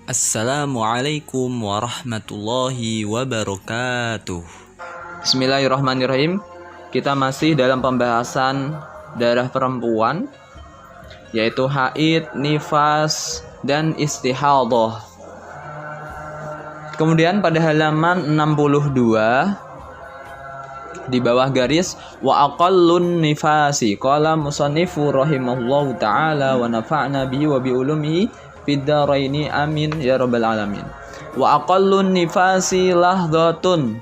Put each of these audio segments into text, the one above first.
Assalamualaikum warahmatullahi wabarakatuh. Bismillahirrahmanirrahim. Kita masih dalam pembahasan darah perempuan, yaitu haid, nifas, dan istihadhah. Kemudian pada halaman 62 di bawah garis wa aqallun nifasi qala musannifu rahimahullahu taala wa nafa'na bihi wa bi ulumihi fid dharaini amin ya rabbal alamin. Wa aqallun nifasi lahdhatun,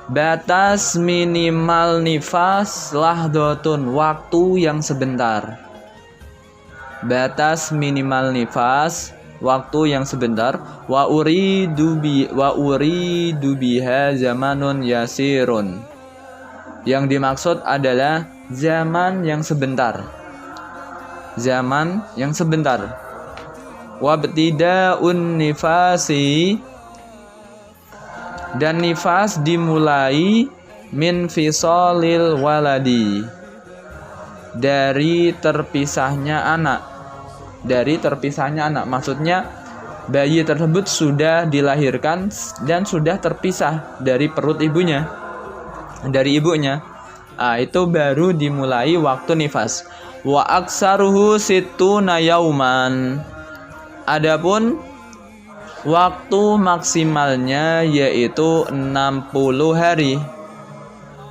batas minimal nifas lahdhatun, waktu yang sebentar. Batas minimal nifas, waktu yang sebentar. Wa uridu biha zamanun yasirun. Yang dimaksud adalah zaman yang sebentar. Zaman yang sebentar. Wa btida'un nifasi, dan nifas dimulai min fisalil waladi, dari terpisahnya anak. Dari terpisahnya anak, maksudnya bayi tersebut sudah dilahirkan dan sudah terpisah dari perut ibunya, dari ibunya. Itu baru dimulai waktu nifas. Wa aksaruhu sittuna yauman. Adapun waktu maksimalnya yaitu 60 hari.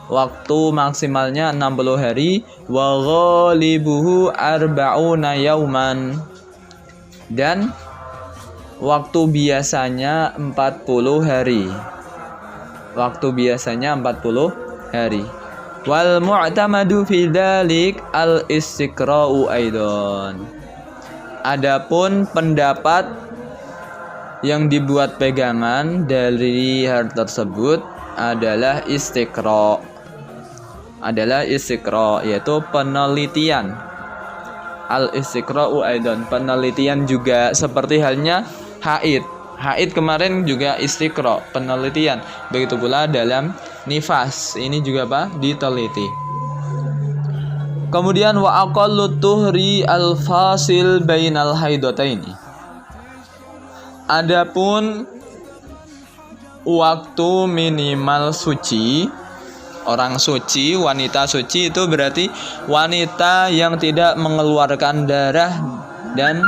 Waktu maksimalnya 60 hari. Wa ghalibuhu arba'una yauman. Dan waktu biasanya 40 hari. Waktu biasanya 40 hari. Wal mu'tamadu fi dzalik al istiqra'u aidan. Adapun pendapat yang dibuat pegangan dari hal tersebut adalah istiqra'. Yaitu penelitian. Al istiqra'u aidan, penelitian juga seperti halnya haid. Haid kemarin juga istiqra', penelitian. Begitu pula dalam nifas, ini juga diteliti. Kemudian wa aqallu tuhri al fasil bainal haidataini. Adapun waktu minimal suci, orang suci, wanita suci itu berarti wanita yang tidak mengeluarkan darah dan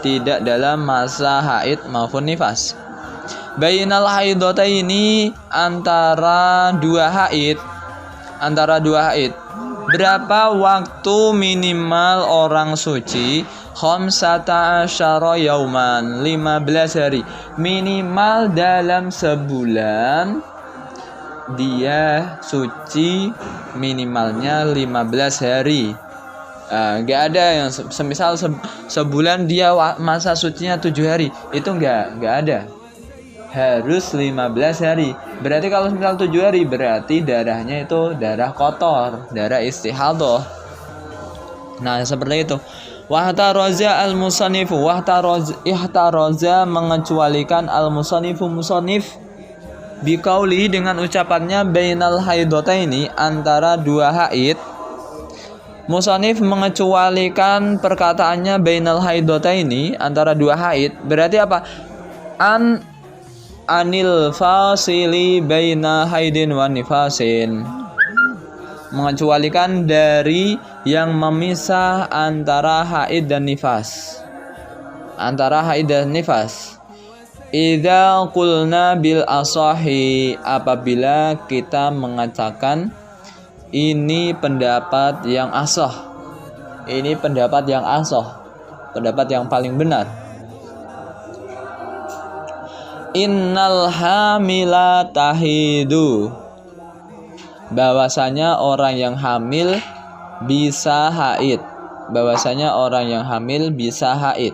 tidak dalam masa haid maupun nifas. Bainal haidataini, antara dua haid. Berapa waktu minimal orang suci? Khamsata asyara yauman, 15 hari. Minimal dalam sebulan dia suci minimalnya 15 hari. Nggak ada yang semisal sebulan dia masa sucinya 7 hari. Itu nggak ada. Harus 15 hari. Berarti kalau misal 7 hari berarti darahnya itu darah kotor, darah istihadhah. Nah, seperti itu. Wahtaraza al-musannifu, ihtaraza mengecualikan al-musannifu, musannif biqauli, dengan ucapannya bainal haidataini, antara dua haid. Musannif mengecualikan perkataannya bainal haidataini, antara dua haid. Berarti apa? Anil fasili baina haidin wa nifasin, mengecualikan dari yang memisah antara haid dan nifas. Idza qulna bil asahi, apabila kita mengatakan ini pendapat yang asah. Ini pendapat yang asah, pendapat yang paling benar. Innal hamila tahidu, bahwasanya orang yang hamil bisa haid.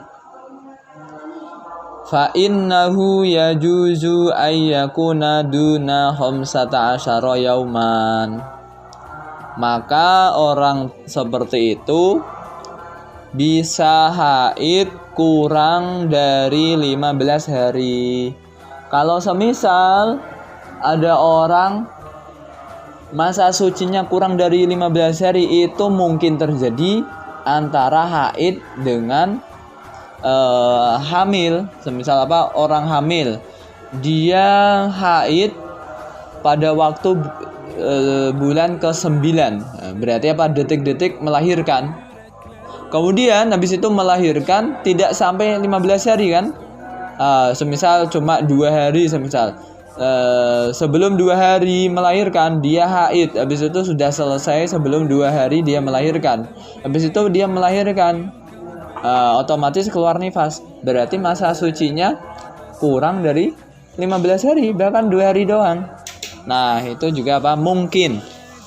Fa innahu yajuzu ayyakuna duna khamsata asyara yauman, maka orang seperti itu bisa haid kurang dari 15 hari. Kalau semisal ada orang masa sucinya kurang dari 15 hari, itu mungkin terjadi antara haid dengan hamil, semisal apa, orang hamil dia haid pada waktu bulan ke-9, berarti apa, detik-detik melahirkan. Kemudian habis itu melahirkan tidak sampai 15 hari kan, semisal cuma 2 hari, semisal sebelum 2 hari melahirkan dia haid, habis itu sudah selesai sebelum 2 hari dia melahirkan, habis itu dia melahirkan, otomatis keluar nifas, berarti masa sucinya kurang dari 15 hari, bahkan 2 hari doang. Nah itu juga apa, mungkin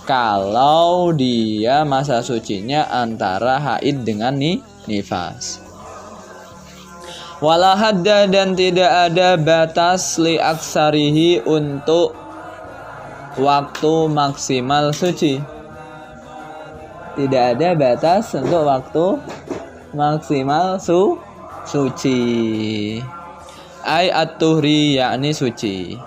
kalau dia masa sucinya antara haid dengan nifas. Wala hadda, dan tidak ada batas li aksarihi untuk waktu maksimal suci. Tidak ada batas untuk waktu maksimal suci. Ai at-tuhri, yakni suci.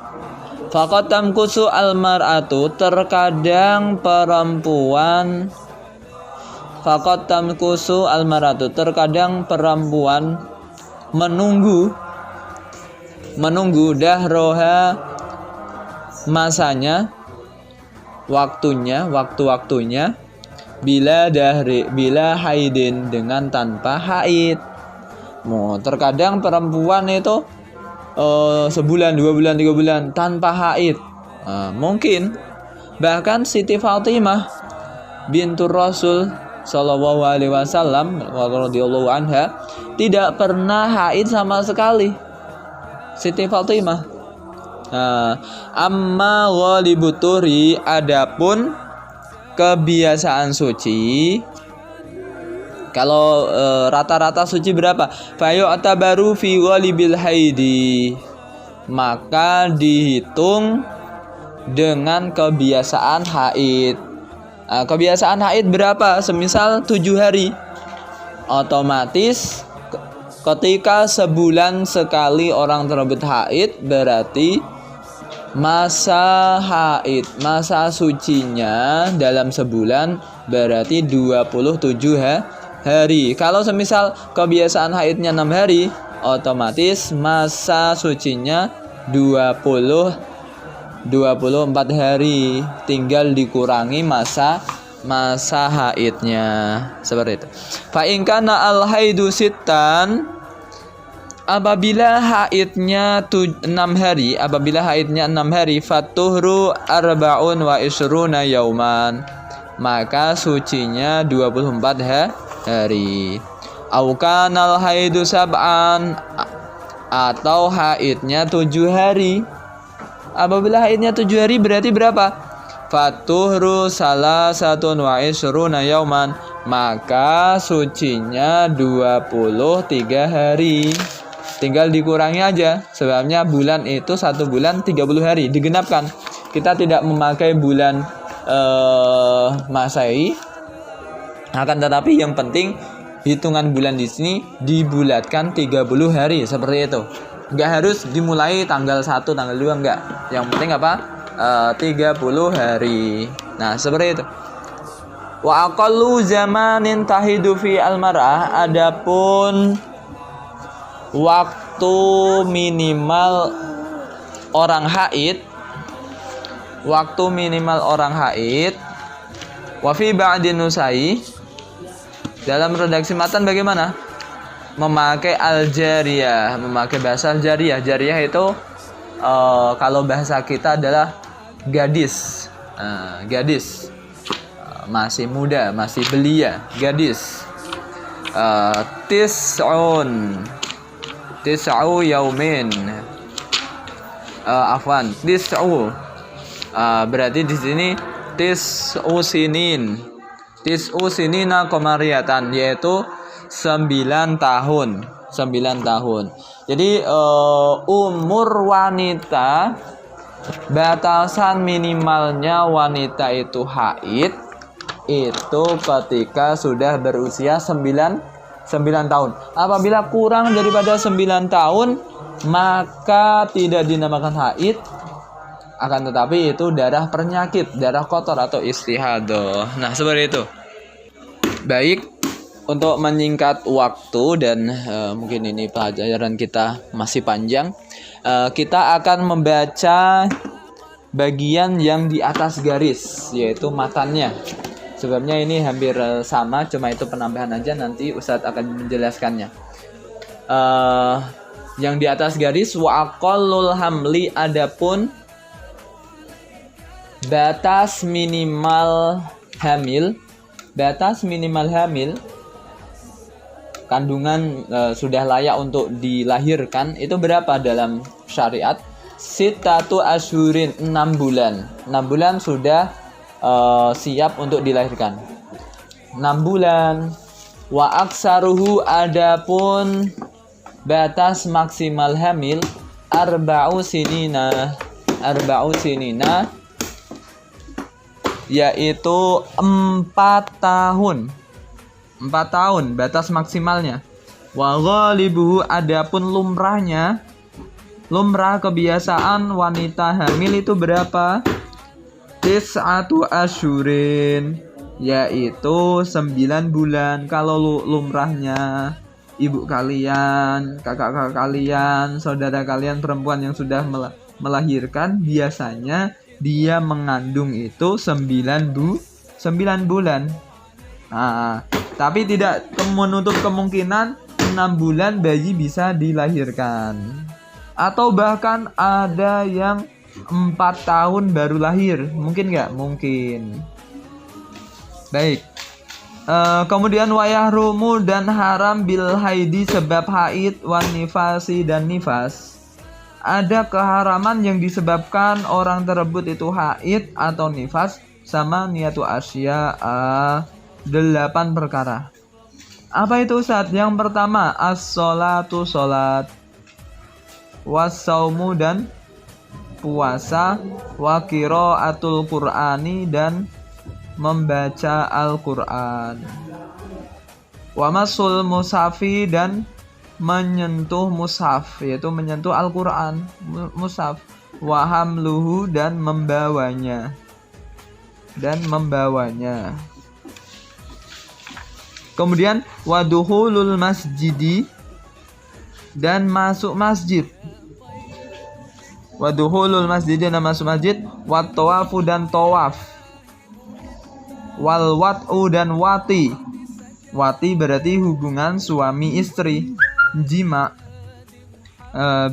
Faqat tamkusu al-mar'atu, terkadang perempuan, faqat tamkusu al-mar'atu, terkadang perempuan menunggu dahroha, masanya, waktu-waktunya, bila haidin, dengan tanpa haid. Terkadang perempuan itu sebulan, 2 bulan, 3 bulan tanpa haid. Mungkin bahkan Siti Fatimah bintur Rasul sallallahu alaihi wasallam radhiyallahu anha tidak pernah haid sama sekali, Siti Fatimah. Amma ghalibut tuhri, adapun kebiasaan suci, kalau rata-rata suci berapa? Fayu'tabaru fi ghalibil haidi, maka dihitung dengan kebiasaan haid. Kebiasaan haid berapa? Semisal 7 hari, otomatis ketika sebulan sekali orang tersebut haid, berarti masa haid, masa sucinya dalam sebulan berarti 27 hari. Kalau semisal kebiasaan haidnya 6 hari, otomatis masa sucinya 24 hari, tinggal dikurangi masa haidnya, seperti itu. Fa in kana al haidu sittan, apabila haidnya 6 hari, fatuhru arba'un wa isruna yauman, maka sucinya 24 hari. Au kanal haidu sab'an, atau haidnya 7 hari. Apabila haidnya 7 hari berarti berapa? Fatuhru salasatun wa isruna yauman, maka sucinya 23 hari. Tinggal dikurangi aja, sebabnya bulan itu 1 bulan 30 hari digenapkan. Kita tidak memakai bulan Masehi, akan tetapi yang penting hitungan bulan di sini dibulatkan 30 hari, seperti itu. Enggak harus dimulai tanggal 1, tanggal 2, enggak. Yang penting apa? 30 hari. Nah, seperti itu. Wa aqallu zamanin tahidu fi al-mar'ah, adapun waktu minimal orang haid, wa fi ba'din nusai, dalam redaksi matan bagaimana? Memakai al-jariyah, memakai bahasa al-jariyah. Jariyah itu kalau bahasa kita adalah gadis. Gadis. Masih muda, masih belia, gadis. Tis'u yaumin. Tis'u. Berarti di sini tis'u sinina qamariyatan, yaitu 9 tahun. Jadi umur wanita, batasan minimalnya wanita itu haid itu ketika sudah berusia 9 tahun. Apabila kurang daripada 9 tahun, maka tidak dinamakan haid, akan tetapi itu darah penyakit, darah kotor atau istihadah. Nah, seperti itu. Baik, untuk menyingkat waktu dan mungkin ini pelajaran kita masih panjang, kita akan membaca bagian yang di atas garis, yaitu matannya. Sebabnya ini hampir sama, cuma itu penambahan aja, nanti Ustadz akan menjelaskannya. Yang di atas garis, wa aqallul hamli, adapun batas minimal hamil, kandungan sudah layak untuk dilahirkan itu berapa dalam syariat? Sittatu asyhurin, 6 bulan. 6 bulan sudah siap untuk dilahirkan. 6 bulan. Wa aksaruhu, adapun batas maksimal hamil arba'u sinina, yaitu 4 tahun. 4 tahun batas maksimalnya. Wa ghalibuhu, adapun lumrah kebiasaan wanita hamil itu berapa? Tis'atu asyurin, yaitu 9 bulan. Kalau lumrahnya ibu kalian, kakak kalian, saudara kalian perempuan yang sudah melahirkan, biasanya dia mengandung itu 9 bulan. Nah, tapi tidak menutup kemungkinan 6 bulan bayi bisa dilahirkan. Atau bahkan ada yang 4 tahun baru lahir. Mungkin nggak? Mungkin. Baik. Kemudian wayahrumu, dan haram bil haidi, sebab haid, wan nifasi, dan nifas. Ada keharaman yang disebabkan orang tersebut itu haid atau nifas, sama niatu asya'a, 8 perkara. Apa itu Ustaz? Yang pertama, as-sholatu, sholat, was-saumu, dan puasa, wa qiraatul qur'ani, dan membaca Al-Qur'an, wa masul mushafi, dan menyentuh mushaf, yaitu menyentuh Al-Qur'an, mushaf, wa hamluhu, dan membawanya. Kemudian waduhulul masjidi, dan masuk masjid. Waduhulul masjidi, dan masuk masjid. Wat tawafu, dan tawaf. Wal wat'u, dan wati. Wati berarti hubungan suami istri. Jima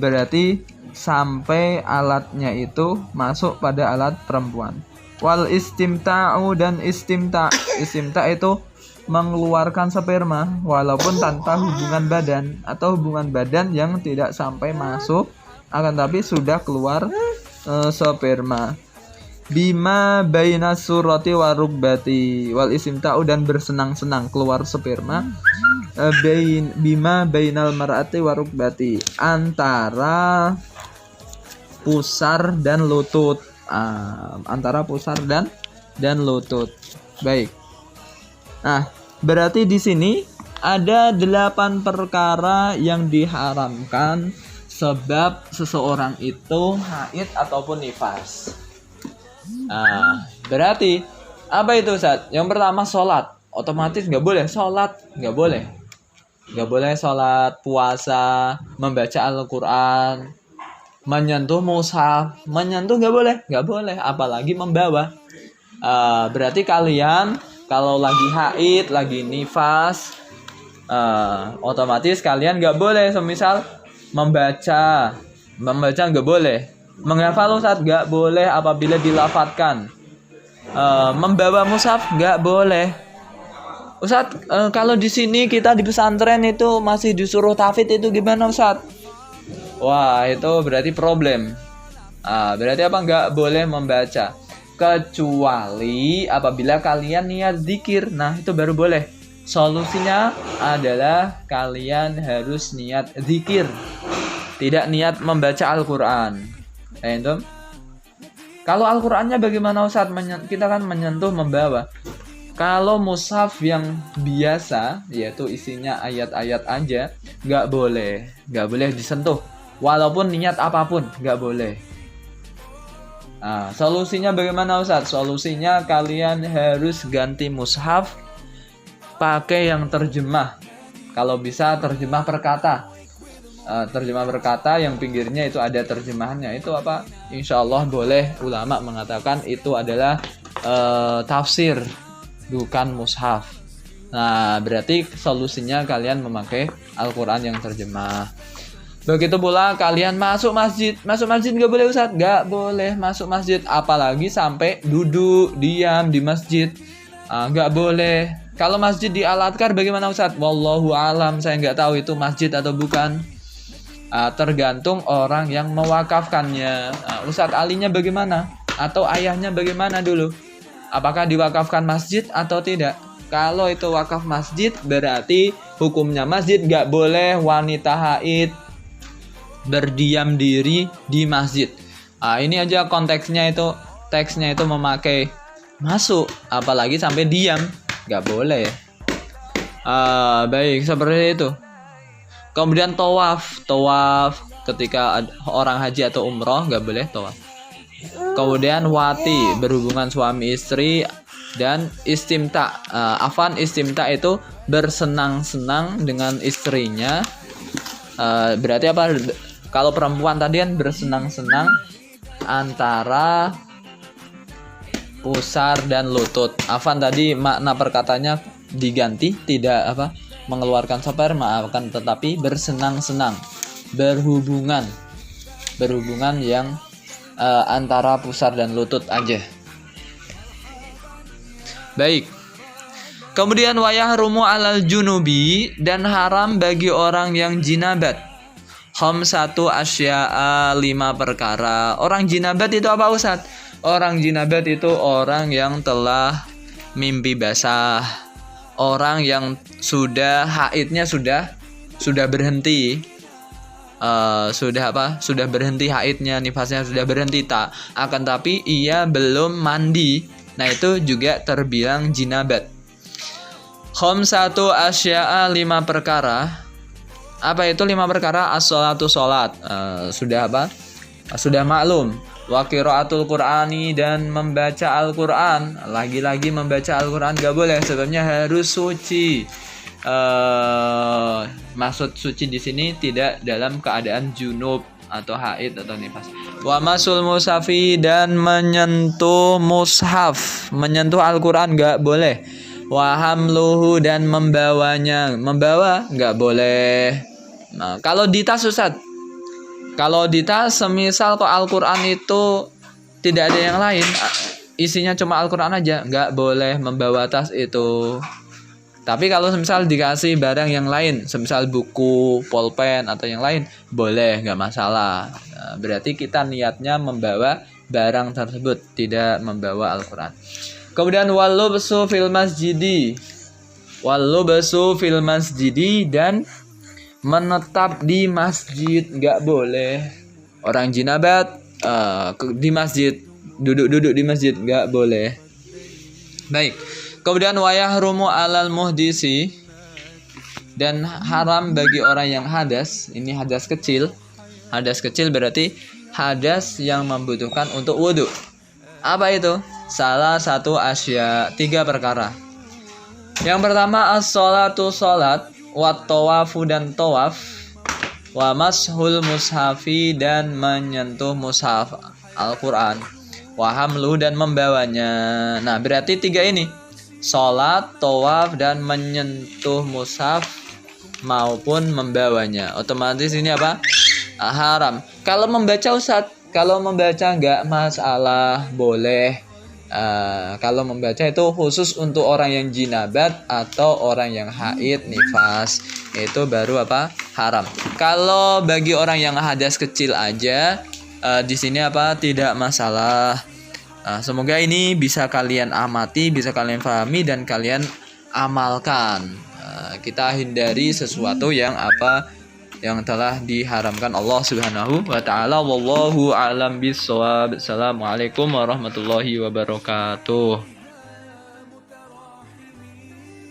berarti sampai alatnya itu masuk pada alat perempuan. Wal istimta'u, dan istimta'. Istimta' itu mengeluarkan sperma walaupun tanpa hubungan badan, atau hubungan badan yang tidak sampai masuk akan tapi sudah keluar sperma. Bima baina surati wa rukbati, wal istimta'u, dan bersenang-senang keluar sperma. Bima bainal mar'ati wa rukbati, antara pusar dan lutut. Antara pusar dan lutut. Baik. Nah, berarti di sini ada 8 perkara yang diharamkan sebab seseorang itu haid ataupun nifas. Nah, berarti apa itu Ustaz? Yang pertama sholat, otomatis nggak boleh sholat, nggak boleh sholat, puasa, membaca Al-Quran, menyentuh mushaf, nggak boleh, apalagi membawa. Berarti kalian kalau lagi haid, lagi nifas, otomatis kalian nggak boleh, semisal membaca nggak boleh, menghafal Ustaz nggak boleh apabila dilafatkan, membawa mushaf nggak boleh. Ustaz, kalau di sini kita di pesantren itu masih disuruh tahfidz, itu gimana Ustaz? Wah, itu berarti problem. Berarti apa? Nggak boleh membaca, kecuali apabila kalian niat zikir. Nah, itu baru boleh. Solusinya adalah kalian harus niat zikir, tidak niat membaca Al-Quran. Kalau Al-Qurannya bagaimana Ustaz? Kita kan menyentuh, membawa. Kalau mushaf yang biasa, yaitu isinya ayat-ayat aja, nggak boleh disentuh, walaupun niat apapun nggak boleh. Solusinya bagaimana Ustaz? Solusinya kalian harus ganti mushaf, pakai yang terjemah. Kalau bisa terjemah perkata. Terjemah berkata yang pinggirnya itu ada terjemahannya, itu apa? Insya Allah boleh. Ulama mengatakan itu adalah tafsir, bukan mushaf. Nah, berarti solusinya kalian memakai Al-Quran yang terjemah. Begitu pula kalian masuk masjid nggak boleh Ustaz, nggak boleh masuk masjid, apalagi sampai duduk diam di masjid, nggak boleh. Kalau masjid di Al-Adhkar bagaimana Ustaz? Wallahu alam, saya nggak tahu itu masjid atau bukan. Tergantung orang yang mewakafkannya. Ustadz alinya bagaimana? Atau ayahnya bagaimana dulu? Apakah diwakafkan masjid atau tidak? Kalau itu wakaf masjid, berarti hukumnya masjid gak boleh wanita haid berdiam diri di masjid. Ini aja konteksnya itu, teksnya itu memakai masuk, apalagi sampai diam, gak boleh. Baik, seperti itu. Kemudian tawaf ketika orang haji atau umroh nggak boleh tawaf. Kemudian wati, berhubungan suami istri, dan istimta. Istimta itu bersenang-senang dengan istrinya. Berarti apa? Kalau perempuan tadi kan bersenang-senang antara pusar dan lutut. Tadi makna perkataannya diganti, tidak mengeluarkan sperma, akan tetapi bersenang-senang, berhubungan yang antara pusar dan lutut aja. Baik. Kemudian wayahrumu alal junubi, dan haram bagi orang yang jinabat. Khamsatu asya'a, 5 perkara. Orang jinabat itu apa Ustaz? Orang jinabat itu orang yang telah mimpi basah. Orang yang sudah haidnya sudah berhenti, sudah berhenti haidnya, nifasnya sudah berhenti, tapi ia belum mandi. Nah, itu juga terbilang jinabat. Khamsatu asya'a, 5 perkara. Apa itu 5 perkara? As-sholatu, sholat. Sudah maklum. Wa qiraatul Qur'ani, dan membaca Al-Quran. Lagi-lagi membaca Al-Quran gak boleh, sebabnya harus suci. Maksud suci di sini tidak dalam keadaan junub atau haid atau nifas. Wa masul mushafi, dan menyentuh mushaf, menyentuh Al-Quran gak boleh. Wa hamluhu, dan membawanya, membawa gak boleh. Nah, kalau di tas Ustaz, kalau di tas semisal kok Al-Quran itu tidak ada yang lain, isinya cuma Al-Quran aja, nggak boleh membawa tas itu. Tapi kalau semisal dikasih barang yang lain, semisal buku, pulpen atau yang lain, boleh, nggak masalah. Berarti kita niatnya membawa barang tersebut, tidak membawa Al-Quran. Kemudian walubsu fil masjidi, dan menetap di masjid nggak boleh. Orang jinabat di masjid, duduk di masjid nggak boleh. Baik. Kemudian wayahrumu alal muhdisi, dan haram bagi orang yang hadas. Ini hadas kecil. Hadas kecil berarti hadas yang membutuhkan untuk wudhu. Apa itu? Salah satu asya, 3 perkara. Yang pertama as-sholatu, sholat, wat tawafu, dan tawaf, wa mashul mushafi, dan menyentuh mushaf Al-Quran, wa hamlu, dan membawanya. Nah, berarti 3 ini, sholat, tawaf, dan menyentuh mushaf maupun membawanya. Otomatis ini apa? Haram. Kalau membaca Ustaz, kalau membaca nggak masalah, boleh. Kalau membaca itu khusus untuk orang yang jinabat atau orang yang haid, nifas, itu baru haram. Kalau bagi orang yang hadas kecil aja, di sini tidak masalah. Semoga ini bisa kalian amati, bisa kalian pahami, dan kalian amalkan. Kita hindari sesuatu yang yang telah diharamkan Allah Subhanahu wa taala. Wallahu a'lam bissawab. Assalamualaikum warahmatullahi wabarakatuh.